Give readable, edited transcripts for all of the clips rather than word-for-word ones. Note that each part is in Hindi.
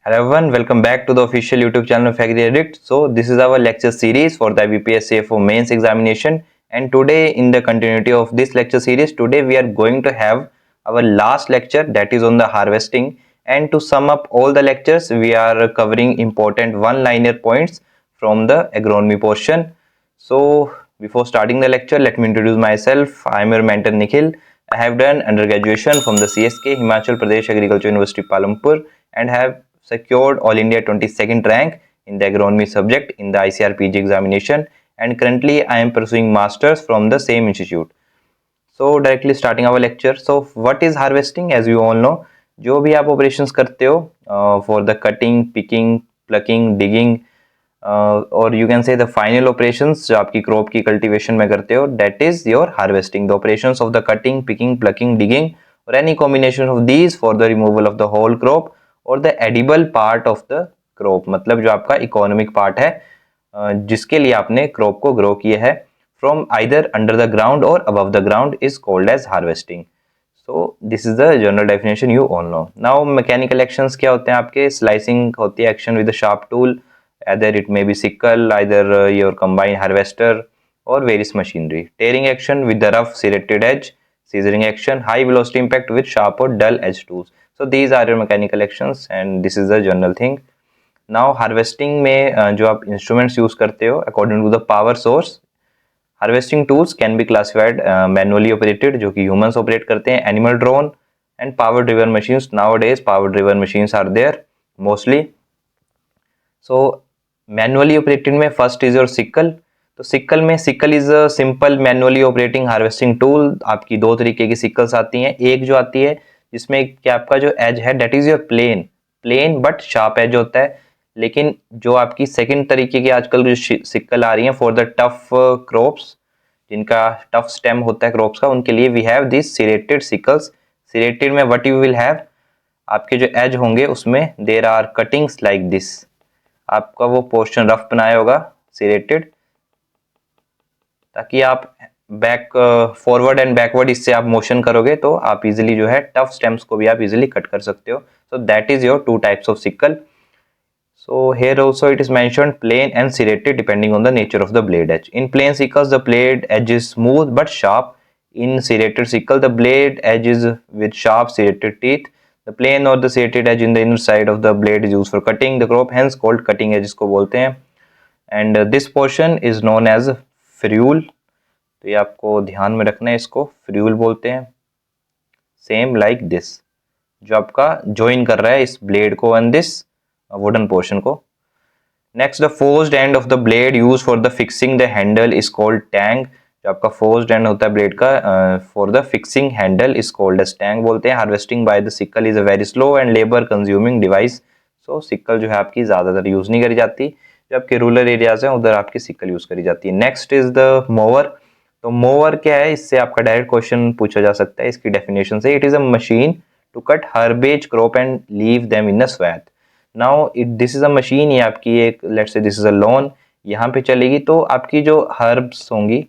Hello everyone, welcome back to the official YouTube channel of AgriEdit. So this is our lecture series for the IBPS for mains examination, and today in the continuity of this lecture series, today we are going to have our last lecture, that is on the harvesting. And to sum up all the lectures, we are covering important one-liner points from the agronomy portion. So before starting the lecture, let me introduce myself. I am your mentor Nikhil. I have done undergraduation from the CSK Himachal Pradesh Agriculture University Palampur and have secured All India 22nd rank in the agronomy subject in the ICAR PG examination, and currently I am pursuing masters from the same institute. So directly starting our lecture. So what is harvesting? As you all know, जो भी आप operations करते हो for the cutting, picking, plucking, digging और you can say the final operations जो आपकी crop की cultivation में करते हो, that is your harvesting. The operations of the cutting, picking, plucking, digging or any combination of these for the removal of the whole crop और the edible part of the crop, मतलब जो आपका इकोनॉमिक पार्ट है जिसके लिए आपने क्रॉप को ग्रो किया है, from either under the ground और above the ground is called as harvesting. So this is the general definition you all know. Now mechanical actions क्या होते हैं आपके? स्लाइसिंग होती है action with sharp tool, either it may be sickle, either your combine harvester or various machinery. Tearing action with the rough serrated edge, scissoring action, high velocity impact with sharp or dull edge tools. So these are your mechanical actions and this is the general thing. Now harvesting में जो आप instruments use करते हो according to the power source, harvesting tools can be classified manually operated जो कि humans operate करते हैं, animal drawn and power driven machines. Nowadays power driven machines are there mostly. So manually operated में फर्स्ट इज योर सिकल. तो सिकल में sickle is a simple manually operating harvesting tool. आपकी दो तरीके की सिकल्स आती हैं. एक जो आती है जिसमें कि आपका जो एज है that is your plain but sharp edge होता है. लेकिन जो आपकी सेकंड तरीके की आजकल जो सिकल आ रही हैं फॉर द टफ क्रॉप्स, जिनका टफ स्टेम होता है क्रॉप्स का, उनके लिए वी हैव दिस सिरेटेड सिकल्स. सिरेटेड में व्हाट यू विल हैव, आपके जो एज होंगे उसमें there are cuttings like this. आपका वो पोर्शन रफ बनाया होगा सिरेटेड, ताकि आप बैक फॉरवर्ड एंड बैकवर्ड इससे आप मोशन करोगे तो आप इजीली जो है टफ स्टेम्स को भी आप इजीली कट कर सकते हो. So that is your two types of sickle. So here also it is mentioned plain and serrated depending on the nature of the blade edge. In plain sickles the blade edge is smooth but sharp. In serrated sickle, the blade edge is with sharp serrated teeth. The plain or the serrated edge in the inner side of the blade is used for cutting the crop, hence called cutting edge इसको बोलते हैं. And this portion is known as ferrule. तो ये आपको ध्यान में रखना है, इसको ferrule बोलते हैं. Same like this, जो आपका join कर रहा है इस blade को and this wooden portion को. Next, the forged end of the blade used for the fixing the handle is called tang. जो आपका फोर्स्ड एंड होता है ब्लेड का for the fixing handle is called as tang बोलते हैं. Harvesting by the sickle is a very slow and labour consuming device. So sickle जो है आपकी ज़्यादातर यूज़ नहीं करी जाती. जो आपके रूरल एरियाज हैं उधर आपकी सिकल यूज़ करी जाती है. Next is the mower. तो मोवर क्या है, इससे आपका डायरेक्ट क्वेश्चन पूछा जा सकता है इसकी डेफिनेशन से. It is a machine to cut herbage crop and leave them in a swath. Now this is a machine, ये आपकी एक let's say this is a lawn, यहाँ पे चलेगी तो आपकी जो हर्ब्स होंगी,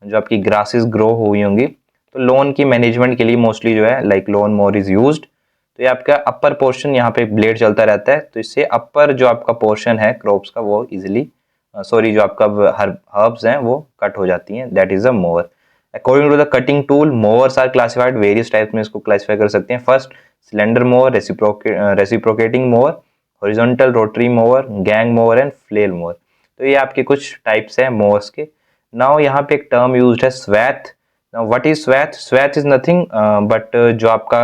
जो आपकी ग्रासेस ग्रो हुई होंगी, तो लोन की मैनेजमेंट के लिए मोस्टली जो है like loan more is used. तो ये आपका अपर पोर्शन, यहाँ पे ब्लेड चलता रहता है तो इससे अपर जो आपका पोर्शन है क्रॉप्स का वो इजीली जो आपका हर्ब्स हैं वो कट हो जाती हैं. That is a mower. According to the cutting tool, mowers are classified various types में इसको क्लासिफाई कर सकते हैं. First cylinder mower, reciprocating mower, horizontal rotary mower, gang mower and flail mower. तो ये आपके कुछ टाइप्स हैं मोवर्स के. नाउ यहाँ पे एक टर्म यूज्ड है swath. Now what is swath? Swath is nothing but जो आपका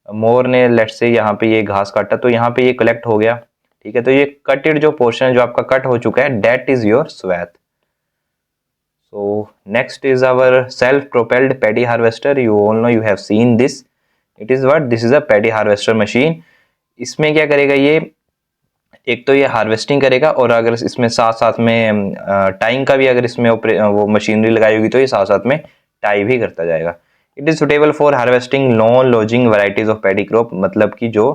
मोर ने लेट्स से यहाँ पे ये घास काटा तो यहाँ पे ये कलेक्ट हो गया, ठीक है, तो ये कटेड जो पोर्शन है जो आपका कट हो चुका है that is your swath. So next is our self propelled paddy harvester. You all know, you have seen this. It is what, this is a paddy harvester machine. इसमें क्या करेगा ये, एक तो ये हार्वेस्टिंग करेगा और अगर इसमें साथ साथ में टाइंग का भी अगर इसमें वो मशीनरी लगाई होगी तो ये साथ साथ में टाई भी करता जाएगा. It is suitable for harvesting non lodging varieties of paddy crop. मतलब कि जो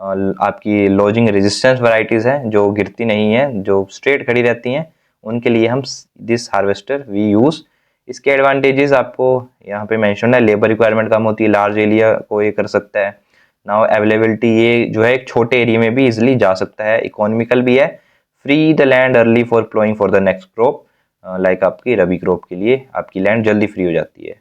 आपकी लॉजिंग रेजिस्टेंस वैरायटीज हैं जो गिरती नहीं है, जो स्ट्रेट खड़ी रहती हैं, उनके लिए हम दिस हार्वेस्टर वी यूज़. इसके एडवांटेजेस आपको यहाँ पे मेंशन है. लेबर रिक्वायरमेंट कम होती है, लार्ज एरिया को ये कर सकता है. नाउ अवेलेबिलिटी ये जो है एक छोटे एरिया में भी इजिली जा सकता है, इकोनॉमिकल भी है। Free the land early for ploughing for the next crop, like आपकी रबी क्रॉप के लिए आपकी लैंड जल्दी फ्री हो जाती है।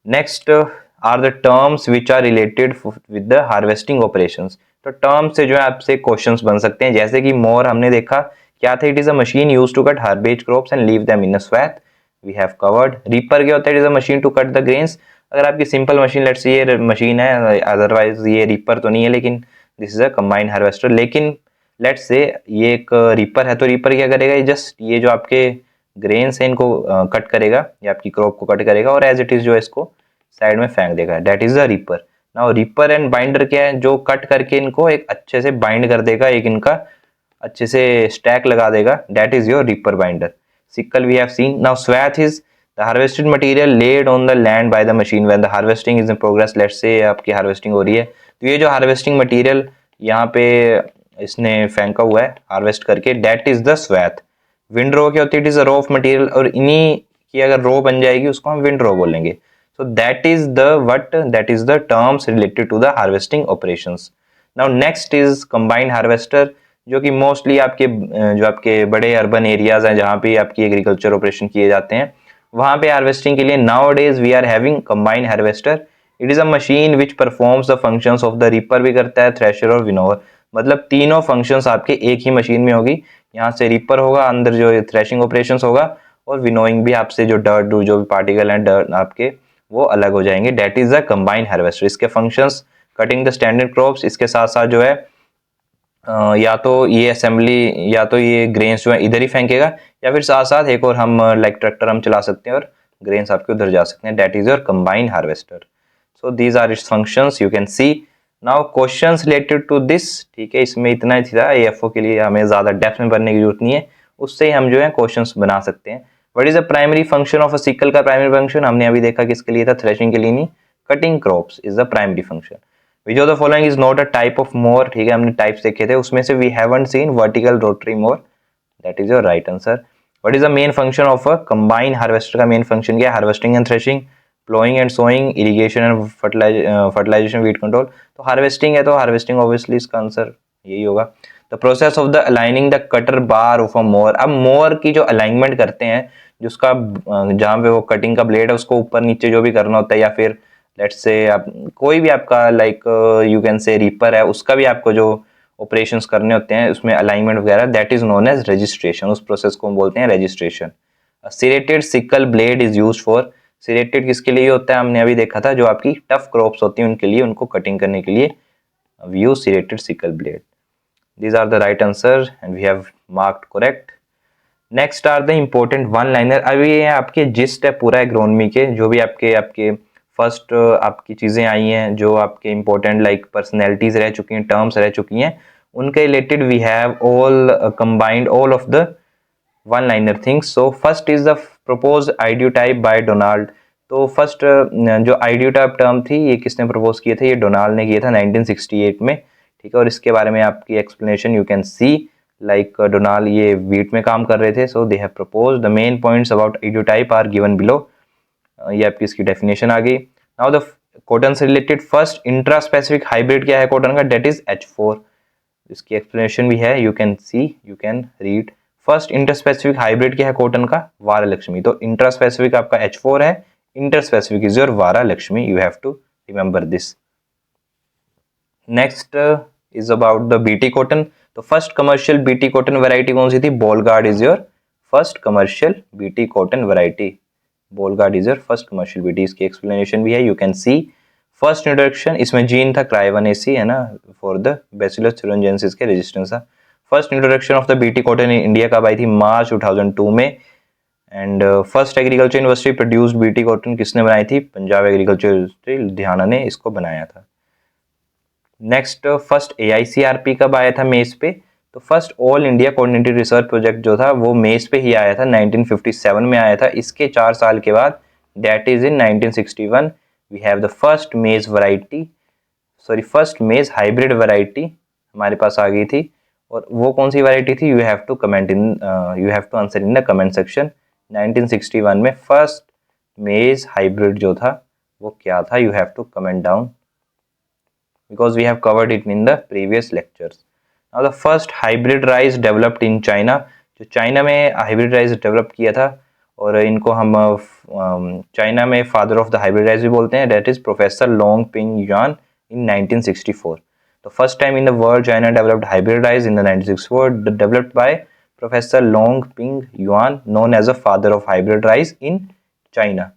Next are the terms which are related with the harvesting operations. तो टर्म्स से जो है आपसे क्वेश्चंस बन सकते हैं, जैसे कि मोर हमने देखा क्या था, it is a machine used to cut harvest crops and leave them in a swath, we have covered. Reaper क्या होता है, it is a machine to cut the grains. अगर आपकी सिंपल मशीन, लेट्स से ये मशीन है, अदरवाइज ये रीपर तो नहीं है, लेकिन this is a combined harvester. लेकिन लेट्स से ये एक रीपर है, तो रीपर क्या करेगा, ये जस्ट ये जो आपके ग्रेन्स है इनको कट करेगा, या आपकी क्रॉप को कट करेगा और एज इट इज जो है इसको साइड में फेंक देगा, that is the reaper. Now reaper and binder क्या है, जो कट करके इनको एक अच्छे से बाइंड कर देगा, एक इनका अच्छे से स्टैक लगा देगा, that is your reaper binder. Sickle we have seen. Now swath is the harvested material laid on the land by the machine when the harvesting is in progress. Let's say आपकी हार्वेस्टिंग हो रही है, तो ये जो हार्वेस्टिंग मटेरियल यहाँ पे इसने फेंका हुआ है हार्वेस्ट करके, that is the swath. Windrow क्या होती है, it is a row of material, और इन्हीं की अगर रो बन जाएगी उसको हम विंड रो बोलेंगे। So that is the terms related to the harvesting operations. Now next is combined harvester, जो कि मोस्टली आपके जो आपके बड़े अर्बन एरियाज हैं जहाँ पे आपकी एग्रीकल्चर ऑपरेशन किए जाते हैं, वहाँ पे हार्वेस्टिंग के लिए nowadays we are having combined harvester. It is a machine which performs the functions of the reaper भी करता है, थ्रेशर और विनोवर। मतलब तीनों फंक्शंस आपके एक ही मशीन में होगी। यहाँ से रीपर होगा, अंदर जो थ्रेशिंग ऑपरेशंस होगा, और विनोइंग भी आपसे जो डर्ट जो भी पार्टिकल हैं डर्ट आपके वो अलग हो जाएंगे, that is the combined harvester. इसके functions cutting the standard crops, इसके साथ साथ जो है या तो ये असेंबली या तो ये ग्रेन्स जो है इधर ही फेंकेगा, या फिर साथ साथ एक और हम लाइक ट्रैक्टर हम चला सकते हैं और ग्रेन्स आपके उधर जा सकते हैं, that is your combined harvester. So these are its functions, you can see. Now questions related to this, ठीक है, इसमें इतना ही था। एएफओ के लिए हमें ज्यादा डेप्थ में भरने की जरूरत नहीं है, उससे ही हम जो है क्वेश्चंस बना सकते हैं। What is the primary function of a sickle का प्राइमरी फंक्शन हमने अभी देखा किसके लिए था, थ्रेशिंग के लिए नहीं, cutting crops is the primary function. Which of the following is not a type of mower, ठीक है, हमने टाइप्स देखे थे, उसमें से we haven't seen vertical rotary mower, that is your right answer. What is the main function of a combined harvester का मेन फंक्शन क्या है, harvesting and threshing, ploughing and sowing, irrigation and fertilisation, weed control. तो हार्वेस्टिंग है, तो हार्वेस्टिंग ऑब्वियसली इसका आंसर यही होगा। The process of the aligning the cutter bar of a mower. अब मोर की जो अलाइनमेंट करते हैं, जिसका जहाँ पे वो कटिंग का ब्लेड है उसको ऊपर नीचे जो भी करना होता है, या फिर लेट्स से आप कोई भी आपका like you can say reaper है, उसका भी आपको जो ऑपरेशंस करने होते हैं उसमें अलाइनमेंट वगैरह, that is known as registration. उस प्रोसेस को हम बोलते हैं registration. Serrated sickle blade is used for, serrated किसके लिए होता है, हमने अभी देखा था, जो आपकी टफ क्रॉप्स होती हैं उनके लिए, उनको कटिंग करने के लिए we use serrated sickle blade. These are the right answer and we have marked correct. Next are the important one liner. अभी ये आपके जिस्ट है पूरा एग्रोनॉमी के, जो भी आपके फर्स्ट आपकी चीजें आई हैं, जो आपके इंपॉर्टेंट लाइक पर्सनैलिटीज रह चुकी हैं, टर्म्स रह चुकी हैं, उनके related we have all combined all of the one liner things. So first is the propose ideotype by Donald. तो फर्स्ट जो आइडियोटाइप टर्म थी ये किसने प्रपोज किए थे, ये डोनाल्ड ने किया था 1968 में, ठीक है। और इसके बारे में आपकी explanation you can see, like Donald ये वीट में काम कर रहे थे, so they have propose the main points about ideotype are given below. ये आपकी इसकी डेफिनेशन आ गई। नाउ द कॉटन से related first intra specific hybrid क्या है कॉटन का, डेट इज H4। इसकी एक्सप्लेनेशन भी है, you can C, you can read. First inter specific hybrid क्या है कॉटन का, वारा लक्ष्मी। तो इंट्रा स्पेसिफिक आपका H4 है, inter specific is your Vara Lakshmi, you have to remember this. Next is about the BT cotton. तो first commercial BT cotton variety कौन सी थी, Bollgard is your first commercial BT cotton variety, Bollgard is your first commercial BT. इसकी एक्सप्लेनेशन भी है, you can see. First introduction, इसमें जीन था क्राइवनेसी है ना, फॉर द बैसिलस thuringiensis के रेजिस्टेंस था। First introduction of the BT cotton in India कब आई थी, मार्च 2002 में। And first agriculture university produced BT cotton किसने बनाई थी, पंजाब एग्रीकल्चर यूनिवर्सिटी लुधियाना ने इसको बनाया था। नेक्स्ट फर्स्ट AICRP कब आया था मेज पे, तो first all India coordinated research project जो था वो मेज पे ही आया था, 1957 में आया था। इसके 4 साल के बाद that is in 1961 we have the first maize variety, sorry first maize hybrid variety हमारे पास आ गई थी। और वो कौन सी वैरायटी थी, you have to comment in, you have to answer in the comment section. 1961 में फर्स्ट मेज हाइब्रिड जो था वो क्या था, you have to comment down. because we have covered it in the previous lectures. Now the first hybrid rice developed in China, जो चाइना में हाइब्रिड राइस डेवलप किया था, और इनको हम चाइना में father of the hybrid rice भी बोलते हैं, that is Professor Long Ping Yuan in 1964. The first time in the world China developed hybrid rice in the 1964, developed by Professor Long Ping Yuan, known as the father of hybrid rice in China.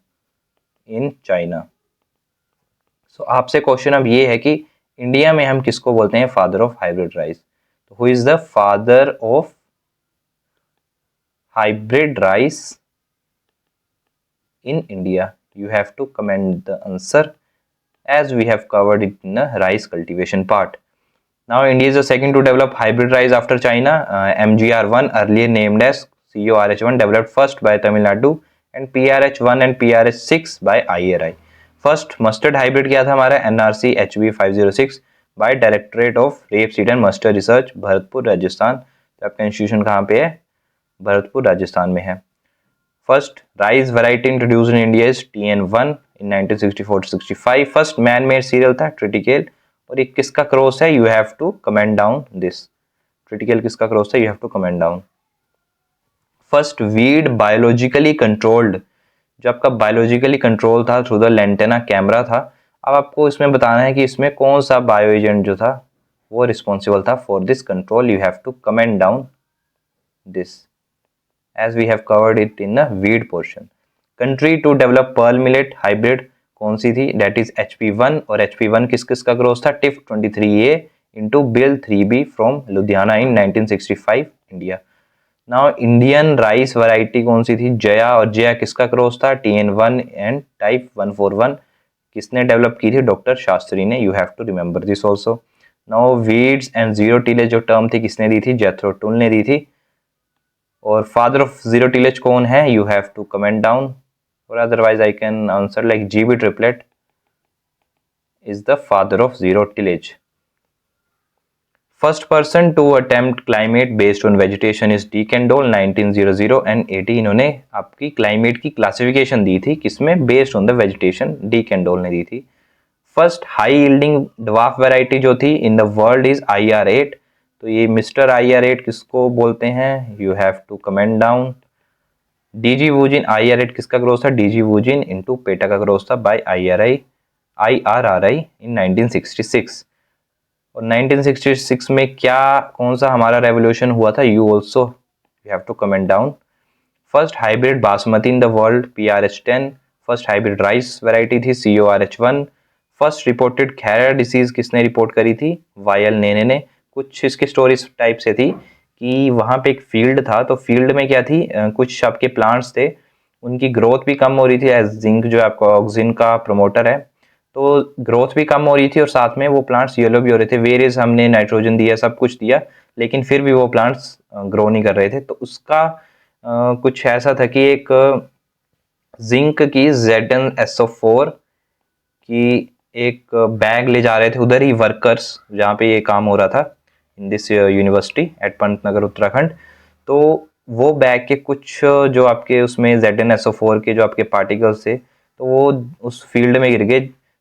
So आपसे क्वेश्चन अब ये है कि इंडिया में हम किसको बोलते हैं फादर ऑफ हाइब्रिड राइस? तो who is the father of hybrid rice in India? You have to comment the answer as we have covered it in the rice cultivation part. Now India is the second to develop hybrid rice after China. MGR1, earlier named as CORH1, developed first by Tamil Nadu, and PRH1 and PRH6 by IRI. First mustard hybrid क्या था हमारा? NRC HB506 by Directorate of Rapeseed and Mustard Research, Bharatpur Rajasthan. तो आपका इंस्टीट्यूशन कहाँ पे है? भरतपुर राजस्थान में है. First rice variety introduced in India is TN1 in 1964-65. First man-made cereal था triticale, और ये किसका क्रॉस है? You have to comment down this. Triticale किसका क्रॉस है? You have to comment down. First weed biologically controlled, जो आपका biologically control था through the lantana कैमरा था. अब आपको इसमें बताना है कि इसमें कौन सा बायो एजेंट जो था वो रिस्पॉन्सिबल था for this control. You have to comment down this, as we have covered it in the weed portion. Country to develop pearl millet hybrid कौन सी थी? That is HP1, और HP1 किस किस का क्रॉस था? TIF23A into Bill 3B from Ludhiana in 1965 India. Now Indian rice variety कौन सी थी? जया, और जया किसका क्रॉस था? TN1 and type 141. किसने डेवलप की थी? डॉक्टर शास्त्री ने. You have to remember this also. Now weeds and zero tillage जो टर्म थी किसने दी थी? जेथरो टुल ने दी थी. और फादर ऑफ जीरो टिलेज कौन है? You have to comment down, और otherwise I can answer like GB Triplett is the father of zero tillage. First person to attempt climate based on vegetation is De Candolle 1900 and 80. इन्होंने आपकी क्लाइमेट की क्लासिफिकेशन दी थी किसमें? Based on the vegetation. D Candolle ने दी थी. First high yielding dwarf variety जो थी इन द वर्ल्ड इज IR8. तो ये मिस्टर IR8 किसको बोलते हैं? You have to comment down. DG woogen IR8 किसका क्रॉस था? DG वूजिन इनटू पेटा का क्रॉस था बाय IRRI इन 1966. और 1966 में क्या कौन सा हमारा रेवोल्यूशन हुआ था? You also you have to comment down. First hybrid basmati in the world PRH10. First hybrid rice variety थी CORH1. First reported Khaira disease किसने रिपोर्ट करी थी? वायल नेने ने. कुछ इसकी स्टोरीज टाइप से थी कि वहाँ पे एक फील्ड था, तो फील्ड में क्या थी, कुछ आपके प्लांट्स थे, उनकी ग्रोथ भी कम हो रही थी, एज जिंक जो आपका ऑक्सीजन का प्रमोटर है, तो ग्रोथ भी कम हो रही थी और साथ में वो प्लांट्स येलो भी हो रहे थे. वेरियस हमने नाइट्रोजन दिया, सब कुछ दिया, लेकिन फिर भी वो प्लांट्स ग्रो नहीं कर रहे थे. तो उसका कुछ ऐसा था कि एक जिंक की ZnSO4 की एक बैग ले जा रहे थे उधर ही वर्कर्स जहाँ पे ये काम हो रहा था in this university at Pantnagar Uttarakhand. तो वो बैग के कुछ जो आपके उसमें ZnSO4 के जो आपके पार्टिकल्स थे तो वो उस फील्ड में गिर गए.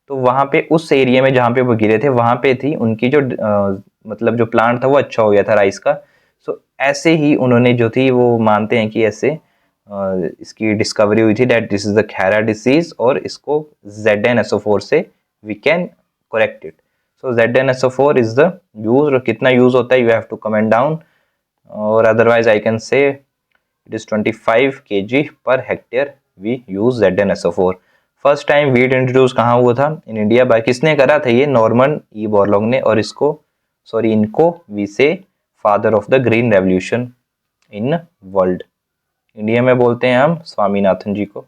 तो वहाँ पे उस एरिया में जहाँ पे वो गिरे थे वहाँ पे थी उनकी जो मतलब जो प्लांट था वो अच्छा हो गया था राइस का. सो ऐसे ही उन्होंने जो थी वो मानते हैं कि ऐसे इसकी डिस्कवरी हुई थी that this is the Khaira disease, और इसको ZnSO4 से we can correct it. So ZnSO4 is the use. कितना यूज होता है? You have to comment down, और otherwise I can say it is 25 kg पर hectare we use ZnSO4. First time wheat introduce कहाँ हुआ था? In India. बाय किसने करा था? ये नॉर्मन ई बोरलॉग ने, और इनको वी से father of the green revolution in world. India में बोलते हैं हम स्वामीनाथन जी को,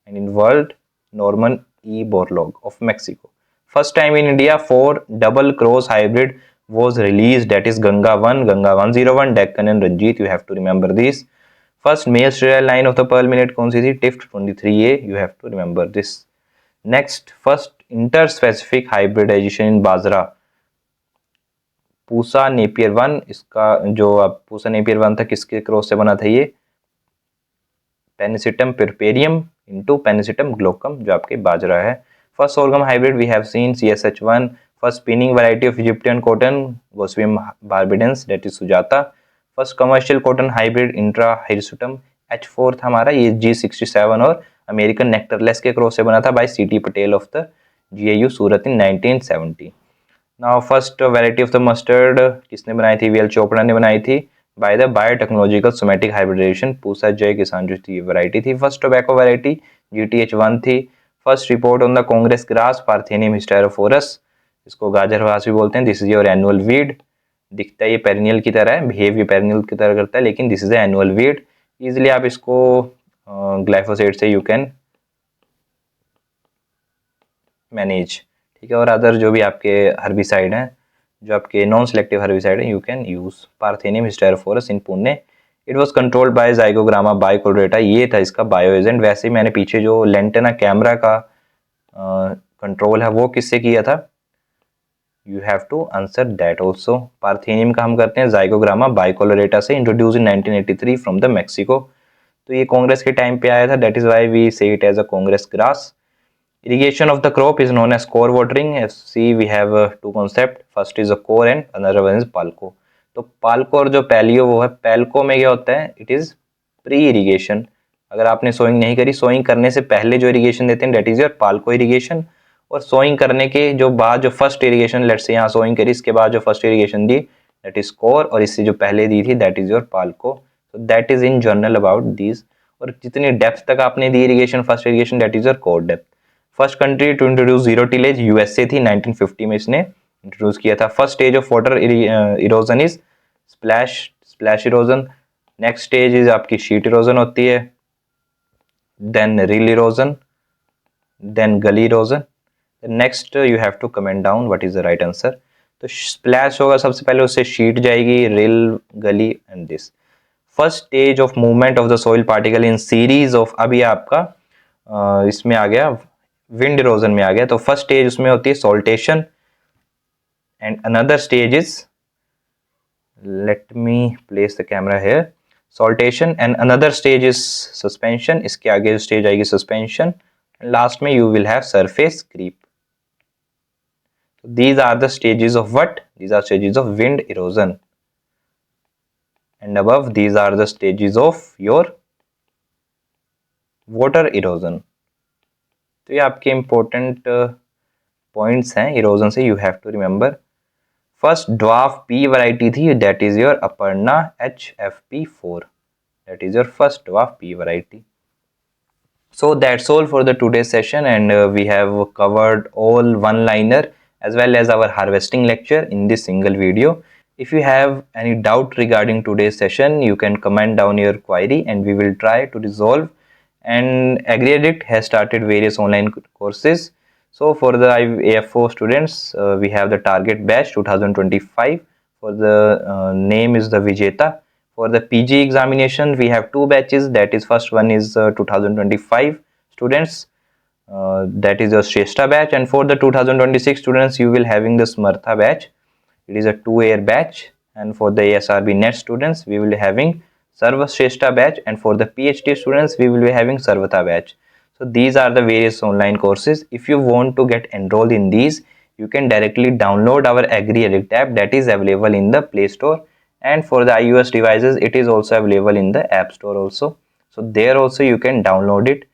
and in world Norman E Borlaug of Mexico. First time in India for double cross hybrid was released, that is Ganga 1, Ganga 101, Deccan and Ranjit. You have to remember this. First male sterile line of the pearl millet कौन सी थी? TIF23A. You have to remember this. Next, first interspecific hybridization in bajra, Pusa Napier 1. इसका जो अब पूसा नेपियर 1 था किसके क्रॉस से बना था? ये पेनिसिटम पिरपेरियम इनटू पेनिसिटम ग्लोकम जो आपके बाजरा है. First sorghum hybrid we have seen CSH1, First spinning variety of Egyptian cotton, Gosmium barbidens, that is Sujata. First commercial cotton hybrid Intra hirsutum H4 था हमारा, ये G67 और अमेरिकन नेक्टरलेस के क्रॉस से बना था by C T Patel of the GAU Surat in 1970. Now first variety of the mustard किसने बनाई थी? वीएल चोपड़ा ने बनाई थी by the biotechnological somatic hybridization, Pusa Jai Kisan जो थी वैरायटी थी. फर्स्ट टोबैको वैरायटी GTH1 थी. First report on the Congress grass parthenium hysterophorus, इसको गाजर घास भी बोलते हैं. This is your annual weed. दिखता है ये पेरिनियल की तरह है, बिहेव ये पेरिनियल की तरह करता है, लेकिन this is annual weed. Easily आप इसको ग्लाइफोसेट से यू कैन मैनेज, ठीक है. और अदर जो भी आपके हर्बिसाइड हैं, जो आपके नॉन सेलेक्टिव हर्बिसाइड हैं, you can use parthenium hysterophorus in Pune. It was controlled by zygogramma bicolorata, ये था इसका बायो एजेंट. वैसे मैंने पीछे जो लेंटेना कैमरा का कंट्रोल है वो किससे किया था? You have to answer that also. Parthenium का हम करते हैं जाइगोग्रामा बाइकोलोरेटा से, introduce in 1983 from the Mexico. तो ये कांग्रेस के टाइम पे आया था, that is why we say it as a Congress grass. Irrigation of the crop is known as core watering. See, we have two concept. First is a core and another one is palco. तो पाल्को और जो पैलियो वो है, पैल्को में क्या होता है? It is pre irrigation. अगर आपने सोइंग नहीं करी, सोइंग करने से पहले जो इरिगेशन देते हैं दैट इज योर पाल्को इरिगेशन. और सोइंग करने के जो बाद जो फर्स्ट इरिगेशन, लेट्स से यहाँ सोइंग करी, इसके बाद जो फर्स्ट इरिगेशन दी दैट इज कोर, और इससे जो पहले दी थी दैट इज योर पाल्को. So that is in general about this. और जितनी डेप्थ तक आपने दी irrigation, first irrigation that is your kor depth. First country to introduce zero tillage USA थी, 1950 में इसने इंट्रोड्यूस किया था. First stage of water erosion is splash erosion. Next stage is आपकी शीट इरोजन होती है, then rill erosion, then gully erosion. Next you have to comment down what is the right answer. तो स्प्लैश होगा सबसे पहले, उससे शीट जाएगी, rill, gully and this. First stage of movement of the soil particle in series of, अभी आपका इसमें आ गया विंड इरोजन में आ गया. तो फर्स्ट स्टेज उसमें होती है saltation and another stage is, let me place the camera here, saltation and another stage is suspension. इसके आगे स्टेज आएगी सस्पेंशन. लास्ट में you will have surface creep. These are the stages of what? These are stages of wind erosion. And above these are the stages of your water erosion. तो ये आपके इंपॉर्टेंट पॉइंट्स हैं इरोजन से, you have to remember. First dwarf P variety थी, that is your Aparna HFP4, that is your first dwarf P variety. So that's all for the today's session, and we have covered all one liner as well as our harvesting lecture in this single video. If you have any doubt regarding today's session, you can comment down your query and we will try to resolve. And AgriAddict has started various online courses. So for the AFO students, we have the target batch 2025. For the name is the Vijeta. For the PG examination, we have two batches. That is, first one is 2025 students. That is your Shrestha batch. And for the 2026 students, you will having the Smartha batch. It is a 2-year batch. And for the ASRB NET students, we will be having Sarva Shrestha batch. And for the PhD students, we will be having Sarvata batch. So these are the various online courses. If you want to get enrolled in these, you can directly download our AgriAddict app that is available in the Play Store. And for the iOS devices, it is also available in the App Store also. So there also you can download it.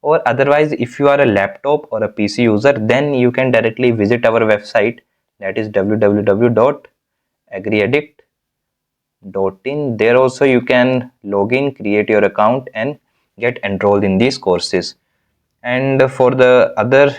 Or otherwise, if you are a laptop or a PC user, then you can directly visit our website, that is www.agriaddict.in. There also you can log in, create your account and get enrolled in these courses. And for the other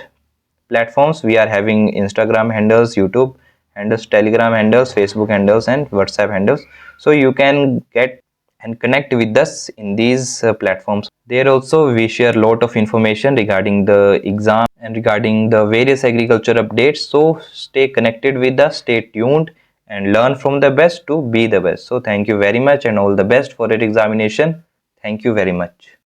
platforms, we are having Instagram handles, YouTube handles, Telegram handles, Facebook handles and WhatsApp handles. So you can get and connect with us in these platforms. There also we share a lot of information regarding the exam and regarding the various agriculture updates. So stay connected with us, stay tuned and learn from the best to be the best. So thank you very much and all the best for your examination. Thank you very much.